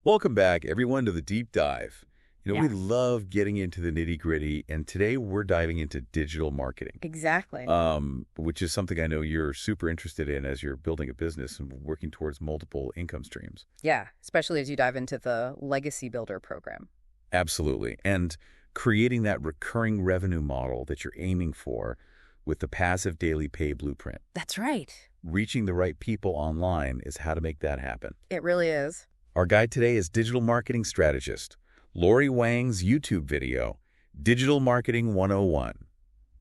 Welcome back, everyone, to the deep dive. We Yeah, love getting into the nitty-gritty, and today we're diving into digital marketing, exactly. which is something I know you're super interested in as you're building a business and working towards multiple income streams. Yeah, especially as you dive into the Legacy Builder program. Absolutely. And creating that recurring revenue model that you're aiming for with the passive daily pay blueprint. That's right. Reaching the right people online is how to make that happen. It really is. Our guide today is digital marketing strategist Lori Wang's YouTube video, Digital Marketing 101,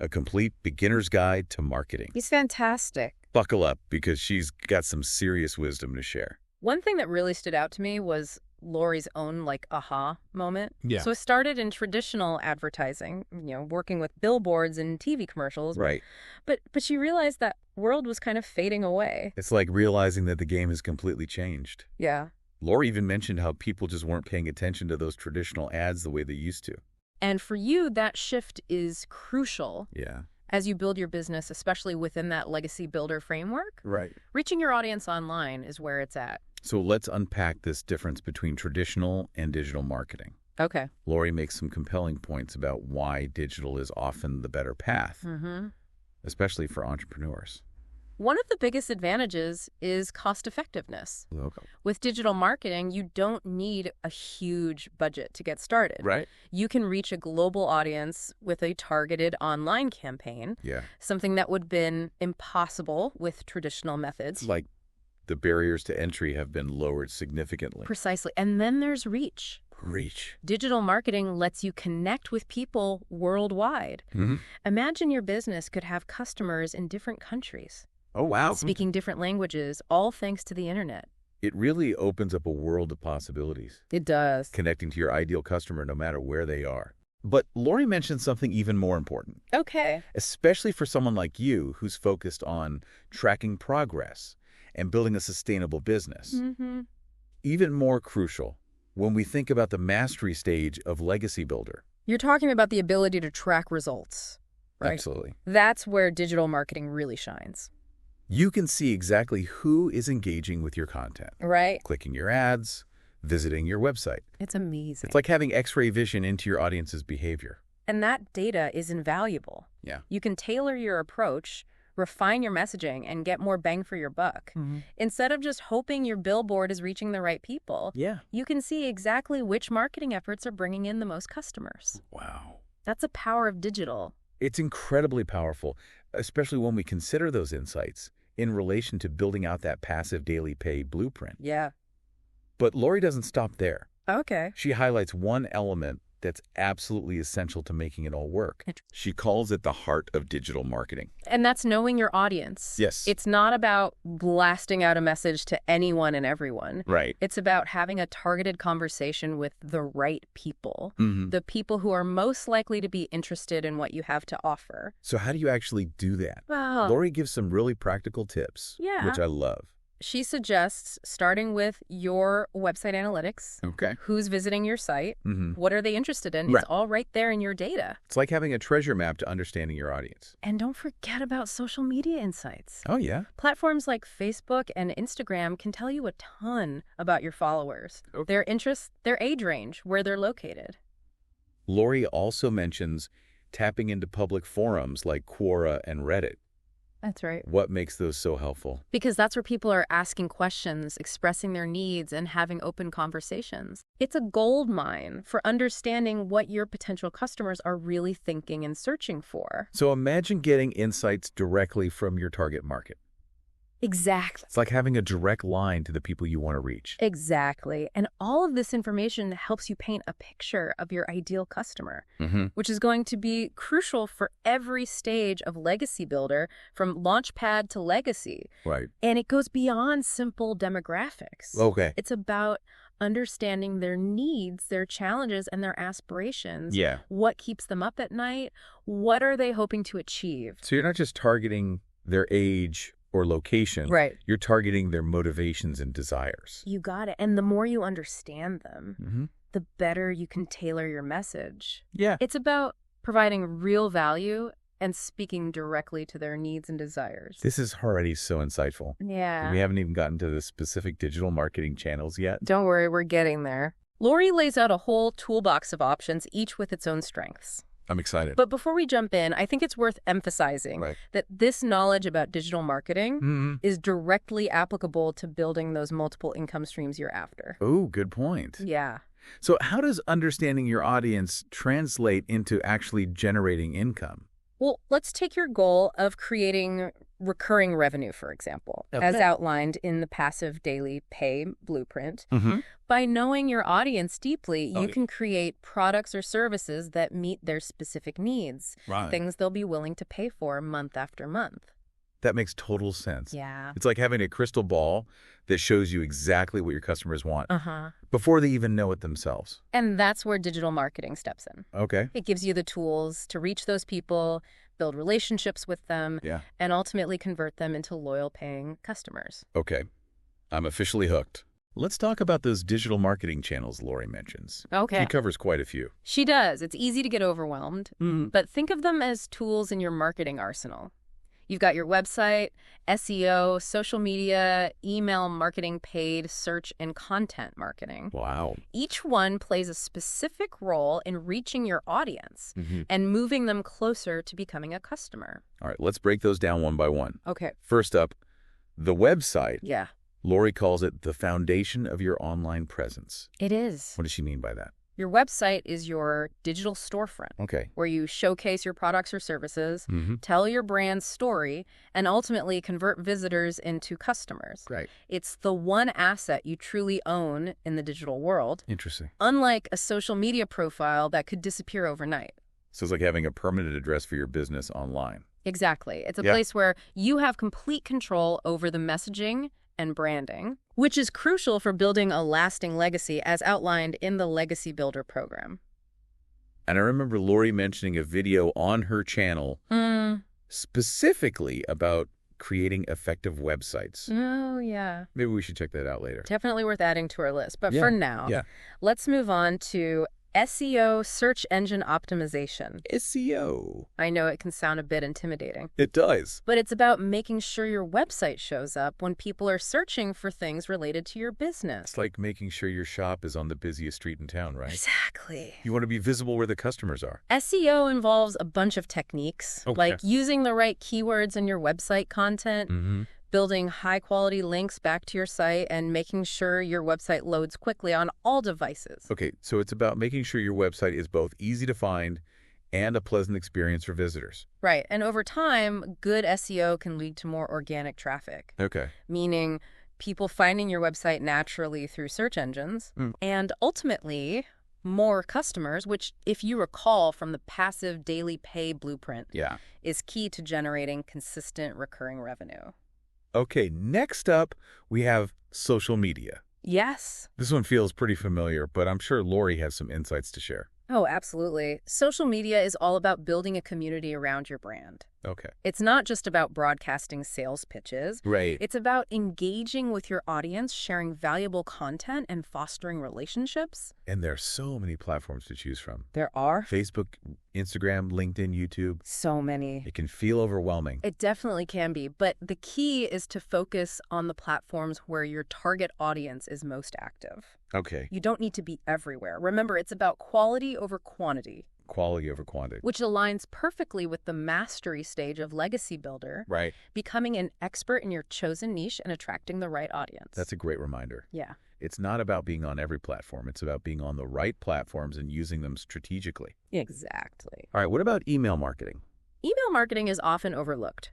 a complete beginner's guide to marketing. He's fantastic. Buckle up because she's got some serious wisdom to share. One thing that really stood out to me was Lori's own, aha moment. Yeah. So it started in traditional advertising, working with billboards and TV commercials. Right. But she realized that world was kind of fading away. It's like realizing that the game has completely changed. Yeah. Lori even mentioned how people just weren't paying attention to those traditional ads the way they used to. And for you, that shift is crucial. Yeah. As you build your business, especially within that legacy builder framework, Right. reaching your audience online is where it's at. So let's unpack this difference between traditional and digital marketing. Okay. Lori makes some compelling points about why digital is often the better path, especially for entrepreneurs. One of the biggest advantages is cost effectiveness. Okay. With digital marketing, you don't need a huge budget to get started. Right. You can reach a global audience with a targeted online campaign, Yeah. something that would have been impossible with traditional methods. Like the barriers to entry have been lowered significantly. Precisely. And then there's reach. Reach. Digital marketing lets you connect with people worldwide. Imagine your business could have customers in different countries, Oh, wow. speaking different languages, all thanks to the internet. It really opens up a world of possibilities, It does. connecting to your ideal customer no matter where they are. But Lori mentioned something even more important, Okay. especially for someone like you who's focused on tracking progress and building a sustainable business. Even more crucial when we think about the mastery stage of Legacy Builder. You're talking about the ability to track results, right? Absolutely. That's where digital marketing really shines. You can see exactly who is engaging with your content, Right? clicking your ads, visiting your website. It's amazing. It's like having X-ray vision into your audience's behavior. And that data is invaluable. Yeah. You can tailor your approach, refine your messaging, and get more bang for your buck. Instead of just hoping your billboard is reaching the right people, Yeah. you can see exactly which marketing efforts are bringing in the most customers. Wow. That's the power of digital. It's incredibly powerful, especially when we consider those insights in relation to building out that passive daily pay blueprint. Yeah. But Lori doesn't stop there. Okay. She highlights one element that's absolutely essential to making it all work. She calls it the heart of digital marketing. And that's knowing your audience. Yes. It's not about blasting out a message to anyone and everyone. Right. It's about having a targeted conversation with the right people, the people who are most likely to be interested in what you have to offer. So how do you actually do that? Well, Lori gives some really practical tips, Yeah. which I love. she suggests starting with your website analytics. Okay. Who's visiting your site? What are they interested in? Right. It's all right there in your data. It's like having a treasure map to understanding your audience. And don't forget about social media insights. Oh, yeah? Platforms like Facebook and Instagram can tell you a ton about your followers, their interests, their age range, where they're located. Lori also mentions tapping into public forums like Quora and Reddit. That's right. What makes those so helpful? Because that's where people are asking questions, expressing their needs, and having open conversations. It's a gold mine for understanding what your potential customers are really thinking and searching for. So imagine getting insights directly from your target market. Exactly. It's like having a direct line to the people you want to reach. Exactly. And all of this information helps you paint a picture of your ideal customer, which is going to be crucial for every stage of Legacy Builder, from Launchpad to Legacy. Right. And it goes beyond simple demographics. Okay. It's about understanding their needs, their challenges, and their aspirations. Yeah. What keeps them up at night? What are they hoping to achieve? So you're not just targeting their age or location. Right. You're targeting their motivations and desires. You got it. And the more you understand them, the better you can tailor your message. Yeah. It's about providing real value and speaking directly to their needs and desires. This is already so insightful. Yeah. We haven't even gotten to the specific digital marketing channels yet. Don't worry, we're getting there. Lori lays out a whole toolbox of options, each with its own strengths. I'm excited. But before we jump in, I think it's worth emphasizing that this knowledge about digital marketing is directly applicable to building those multiple income streams you're after. Oh, good point. Yeah. So how does understanding your audience translate into actually generating income? Well, let's take your goal of creating recurring revenue, for example, as outlined in the passive daily pay blueprint. By knowing your audience deeply, you can create products or services that meet their specific needs, things they'll be willing to pay for month after month. That makes total sense. Yeah. It's like having a crystal ball that shows you exactly what your customers want before they even know it themselves. And that's where digital marketing steps in. Okay. It gives you the tools to reach those people, build relationships with them, and ultimately convert them into loyal paying customers. Okay. I'm officially hooked. Let's talk about those digital marketing channels Lori mentions. Okay. She covers quite a few. She does. It's easy to get overwhelmed, but think of them as tools in your marketing arsenal. You've got your website, SEO, social media, email marketing, paid, search, and content marketing. Wow. Each one plays a specific role in reaching your audience and moving them closer to becoming a customer. All right, let's break those down one by one. Okay. First up, the website. Yeah. Lori calls it the foundation of your online presence. It is. What does she mean by that? Your website is your digital storefront, where you showcase your products or services, tell your brand's story, and ultimately convert visitors into customers. Right. It's the one asset you truly own in the digital world. Interesting. Unlike a social media profile that could disappear overnight. So it's like having a permanent address for your business online. Exactly. It's a place where you have complete control over the messaging and branding, which is crucial for building a lasting legacy as outlined in the Legacy Builder program. And I remember Lori mentioning a video on her channel specifically about creating effective websites. Oh, yeah. Maybe we should check that out later. Definitely worth adding to our list. But for now, let's move on to SEO, search engine optimization. SEO. I know it can sound a bit intimidating. It does. But it's about making sure your website shows up when people are searching for things related to your business. It's like making sure your shop is on the busiest street in town, right? Exactly. You want to be visible where the customers are. SEO involves a bunch of techniques, like using the right keywords in your website content, building high-quality links back to your site, and making sure your website loads quickly on all devices. Okay, so it's about making sure your website is both easy to find and a pleasant experience for visitors. Right, and over time, good SEO can lead to more organic traffic. Okay. Meaning people finding your website naturally through search engines, and ultimately more customers, which, if you recall from the passive daily pay blueprint, is key to generating consistent recurring revenue. Okay, next up, we have social media. Yes. This one feels pretty familiar, but I'm sure Lori has some insights to share. Oh, absolutely. Social media is all about building a community around your brand. Okay. It's not just about broadcasting sales pitches. Right. It's about engaging with your audience, sharing valuable content, and fostering relationships. And there are so many platforms to choose from. There are. Facebook, Instagram, LinkedIn, YouTube. So many. It can feel overwhelming. It definitely can be, but the key is to focus on the platforms where your target audience is most active. Okay. You don't need to be everywhere. Remember, it's about quality over quantity. Quality over quantity. Which aligns perfectly with the mastery stage of Legacy Builder. Right. Becoming an expert in your chosen niche and attracting the right audience. That's a great reminder. Yeah. It's not about being on every platform. It's about being on the right platforms and using them strategically. Exactly. All right, what about email marketing? Email marketing is often overlooked,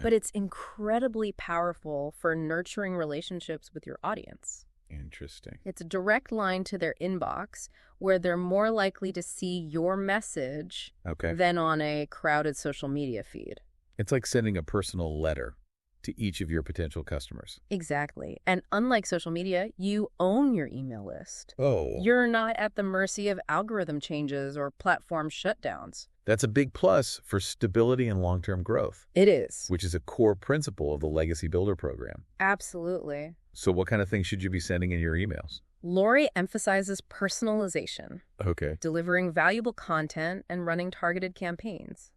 but it's incredibly powerful for nurturing relationships with your audience. Interesting. It's a direct line to their inbox where they're more likely to see your message than on a crowded social media feed. It's like sending a personal letter to each of your potential customers. Exactly. And unlike social media, you own your email list. Oh. You're not at the mercy of algorithm changes or platform shutdowns. That's a big plus for stability and long-term growth. It is. Which is a core principle of the Legacy Builder program. Absolutely. So what kind of things should you be sending in your emails? Lori emphasizes personalization. Okay. Delivering valuable content and running targeted campaigns.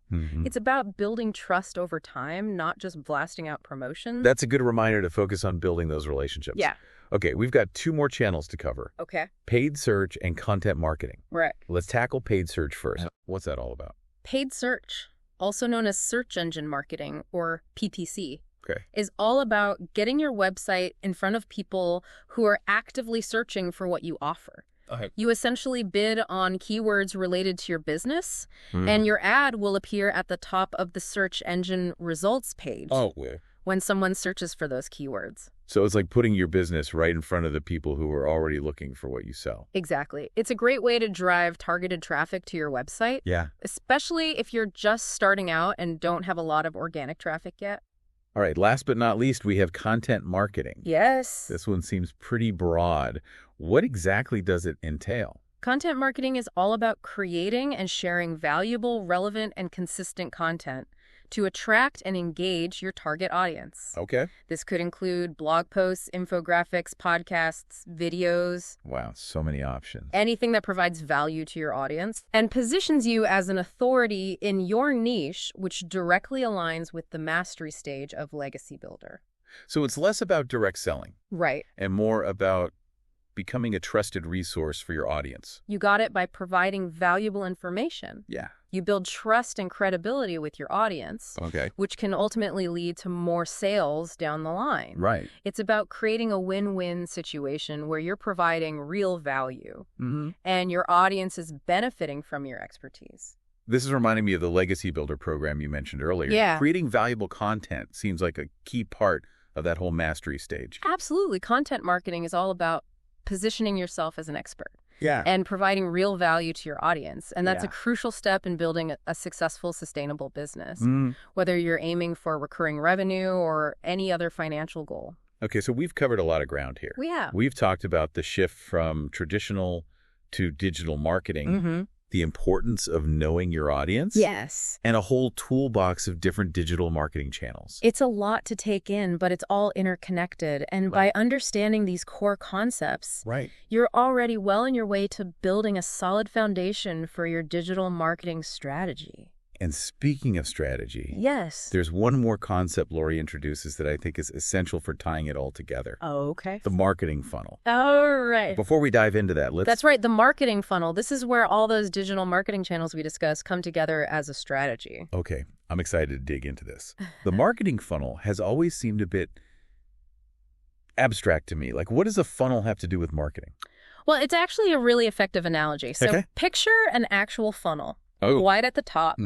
It's about building trust over time, not just blasting out promotions. That's a good reminder to focus on building those relationships. Yeah. Okay, we've got 2 more channels to cover. Okay. Paid search and content marketing. Right. Let's tackle paid search first. What's that all about? Paid search, also known as search engine marketing, or PPC, Okay. is all about getting your website in front of people who are actively searching for what you offer. Okay. You essentially bid on keywords related to your business, and your ad will appear at the top of the search engine results page when someone searches for those keywords. So it's like putting your business right in front of the people who are already looking for what you sell. Exactly. It's a great way to drive targeted traffic to your website, especially if you're just starting out and don't have a lot of organic traffic yet. All right, last but not least, we have content marketing. Yes. This one seems pretty broad. What exactly does it entail? Content marketing is all about creating and sharing valuable, relevant, and consistent content to attract and engage your target audience. Okay. This could include blog posts, infographics, podcasts, videos. Wow, so many options. Anything that provides value to your audience and positions you as an authority in your niche, which directly aligns with the mastery stage of Legacy Builder. So it's less about direct selling. Right. And more about becoming a trusted resource for your audience. You got it by providing valuable information. Yeah. You build trust and credibility with your audience, Okay. which can ultimately lead to more sales down the line. Right. It's about creating a win-win situation where you're providing real value and your audience is benefiting from your expertise. This is reminding me of the Legacy Builder program you mentioned earlier. Yeah. Creating valuable content seems like a key part of that whole mastery stage. Absolutely. Content marketing is all about positioning yourself as an expert. Yeah. And providing real value to your audience. And that's a crucial step in building a successful, sustainable business, whether you're aiming for recurring revenue or any other financial goal. Okay, so we've covered a lot of ground here. We have. We've talked about the shift from traditional to digital marketing, the importance of knowing your audience, Yes. and a whole toolbox of different digital marketing channels. It's a lot to take in, but it's all interconnected. And by understanding these core concepts, you're already well on your way to building a solid foundation for your digital marketing strategy. And speaking of strategy, Yes. there's one more concept Lori introduces that I think is essential for tying it all together. Oh, okay. The marketing funnel. All right. Before we dive into that, let's... That's right. The marketing funnel. This is where all those digital marketing channels we discussed come together as a strategy. Okay, I'm excited to dig into this. The marketing funnel has always seemed a bit abstract to me. Like, what does a funnel have to do with marketing? Well, it's actually a really effective analogy. So picture an actual funnel. Wide at the top,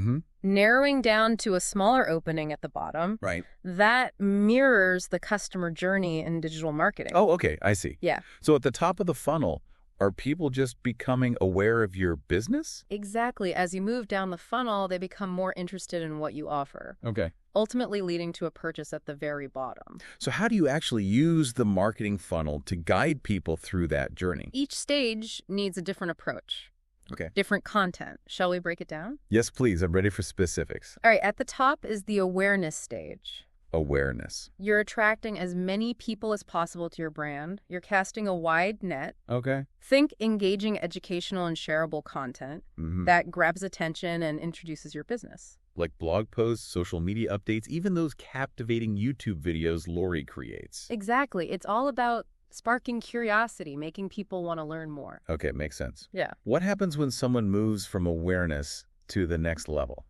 narrowing down to a smaller opening at the bottom. Right. That mirrors the customer journey in digital marketing. Oh, okay. I see. Yeah. So at the top of the funnel, are people just becoming aware of your business? Exactly. As you move down the funnel, they become more interested in what you offer. Okay. Ultimately leading to a purchase at the very bottom. So how do you actually use the marketing funnel to guide people through that journey? Each stage needs a different approach. Okay. Different content. Shall we break it down? Yes, please. I'm ready for specifics. All right. At the top is the awareness stage. Awareness. You're attracting as many people as possible to your brand. You're casting a wide net. Okay. Think engaging, educational, and shareable content that grabs attention and introduces your business. Like blog posts, social media updates, even those captivating YouTube videos Lori creates. Exactly. It's all about sparking curiosity, making people want to learn more. Okay, makes sense. Yeah. What happens when someone moves from awareness to the next level?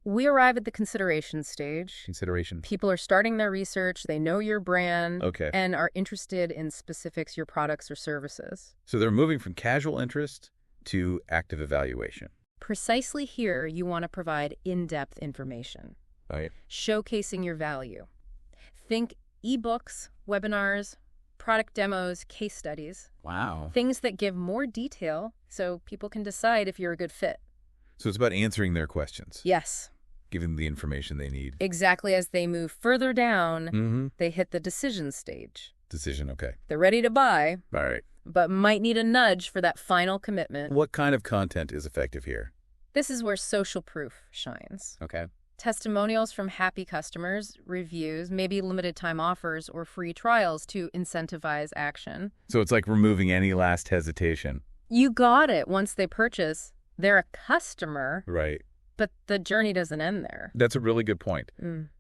We arrive at the consideration stage. Consideration. People are starting their research, they know your brand, and are interested in specifics, your products or services. So they're moving from casual interest to active evaluation. Precisely here, you want to provide in-depth information. Right. Showcasing your value. Think ebooks, webinars, product demos, case studies. Wow. Things that give more detail so people can decide if you're a good fit. So it's about answering their questions. Yes. Giving them the information they need. Exactly. As they move further down, they hit the decision stage. Decision, okay. They're ready to buy, All right. but might need a nudge for that final commitment. What kind of content is effective here? This is where social proof shines. Okay. Testimonials from happy customers, reviews, maybe limited time offers or free trials to incentivize action. So it's like removing any last hesitation. You got it. Once they purchase, they're a customer. Right. But the journey doesn't end there. That's a really good point.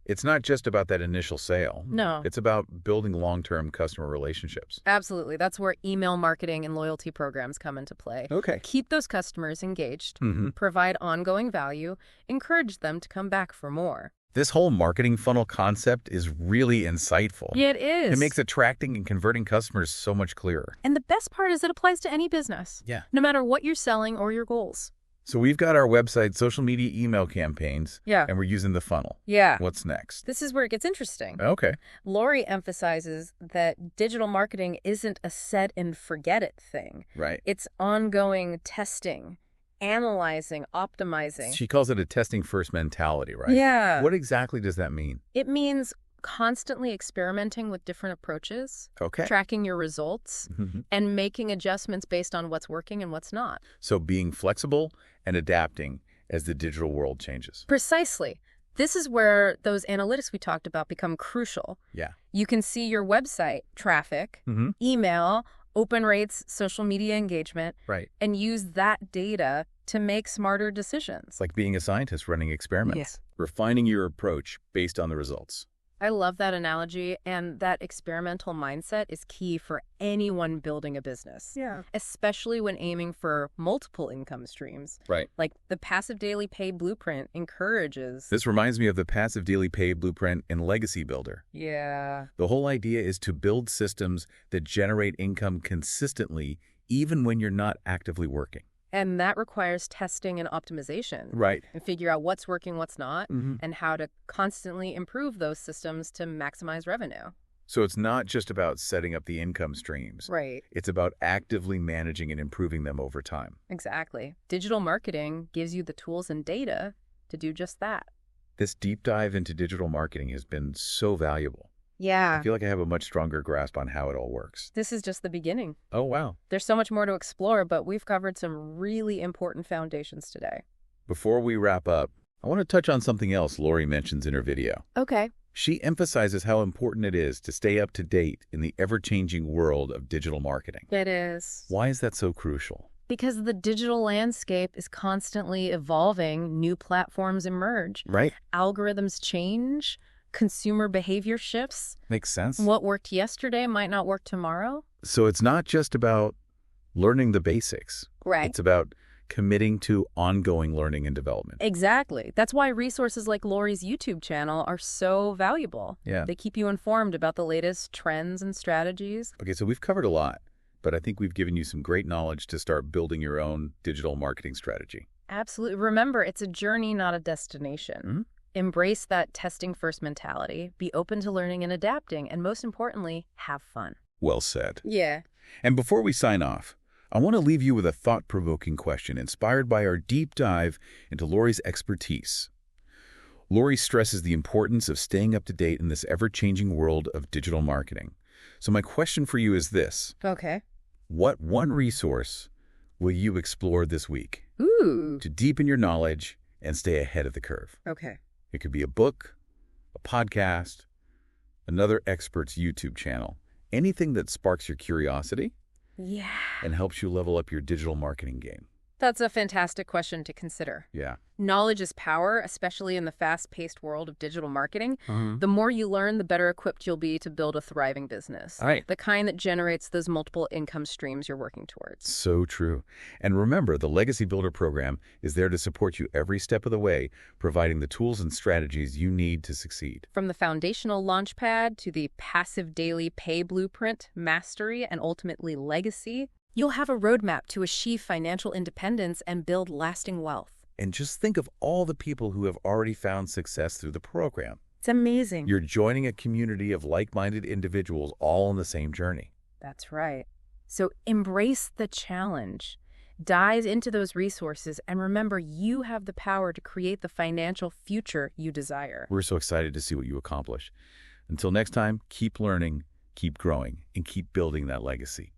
It's not just about that initial sale. No. It's about building long-term customer relationships. Absolutely. That's where email marketing and loyalty programs come into play. Okay. Keep those customers engaged, provide ongoing value, encourage them to come back for more. This whole marketing funnel concept is really insightful. Yeah, it is. It makes attracting and converting customers so much clearer. And the best part is it applies to any business. Yeah. No matter what you're selling or your goals. So we've got our website, social media, email campaigns, Yeah. and we're using the funnel. Yeah. What's next? This is where it gets interesting. Okay. Lori emphasizes that digital marketing isn't a set and forget it thing. Right. It's ongoing testing, analyzing, optimizing. She calls it a testing first mentality, right? Yeah. What exactly does that mean? It means constantly experimenting with different approaches, Okay. tracking your results, and making adjustments based on what's working and what's not. So being flexible and adapting as the digital world changes. Precisely. This is where those analytics we talked about become crucial. Yeah. You can see your website traffic, email, open rates, social media engagement, Right. and use that data to make smarter decisions. It's like being a scientist running experiments. Yes. Refining your approach based on the results. I love that analogy, and that experimental mindset is key for anyone building a business. Yeah. Especially when aiming for multiple income streams. Right. Like the passive daily pay blueprint encourages. This reminds me of the passive daily pay blueprint in Legacy Builder. Yeah. The whole idea is to build systems that generate income consistently even when you're not actively working. And that requires testing and optimization. Right. And figure out what's working, what's not, and how to constantly improve those systems to maximize revenue. So it's not just about setting up the income streams. Right. It's about actively managing and improving them over time. Exactly. Digital marketing gives you the tools and data to do just that. This deep dive into digital marketing has been so valuable. Yeah. I feel like I have a much stronger grasp on how it all works. This is just the beginning. Oh, wow. There's so much more to explore, but we've covered some really important foundations today. Before we wrap up, I want to touch on something else Lori mentions in her video. Okay. She emphasizes how important it is to stay up to date in the ever-changing world of digital marketing. It is. Why is that so crucial? Because the digital landscape is constantly evolving, new platforms emerge, Right? algorithms change, consumer behavior shifts. Makes sense. What worked yesterday might not work tomorrow. So it's not just about learning the basics. Right. It's about committing to ongoing learning and development. Exactly. That's why resources like Lori's YouTube channel are so valuable. Yeah. They keep you informed about the latest trends and strategies. Okay, so we've covered a lot, but I think we've given you some great knowledge to start building your own digital marketing strategy. Absolutely. Remember, it's a journey, not a destination. Embrace that testing first mentality, be open to learning and adapting, and most importantly, have fun. Well said. Yeah. And before we sign off, I want to leave you with a thought-provoking question inspired by our deep dive into Lori's expertise. Lori stresses the importance of staying up to date in this ever-changing world of digital marketing. So my question for you is this. Okay. What one resource will you explore this week Ooh. to deepen your knowledge and stay ahead of the curve? Okay. It could be a book, a podcast, another expert's YouTube channel, anything that sparks your curiosity Yeah. and helps you level up your digital marketing game. That's a fantastic question to consider. Yeah. Knowledge is power, especially in the fast-paced world of digital marketing. The more you learn, the better equipped you'll be to build a thriving business. All right. The kind that generates those multiple income streams you're working towards. So true. And remember, the Legacy Builder program is there to support you every step of the way, providing the tools and strategies you need to succeed. From the foundational launchpad to the passive daily pay blueprint, mastery, and ultimately legacy, you'll have a roadmap to achieve financial independence and build lasting wealth. And just think of all the people who have already found success through the program. It's amazing. You're joining a community of like-minded individuals all on the same journey. That's right. So embrace the challenge. Dive into those resources and remember you have the power to create the financial future you desire. We're so excited to see what you accomplish. Until next time, keep learning, keep growing, and keep building that legacy.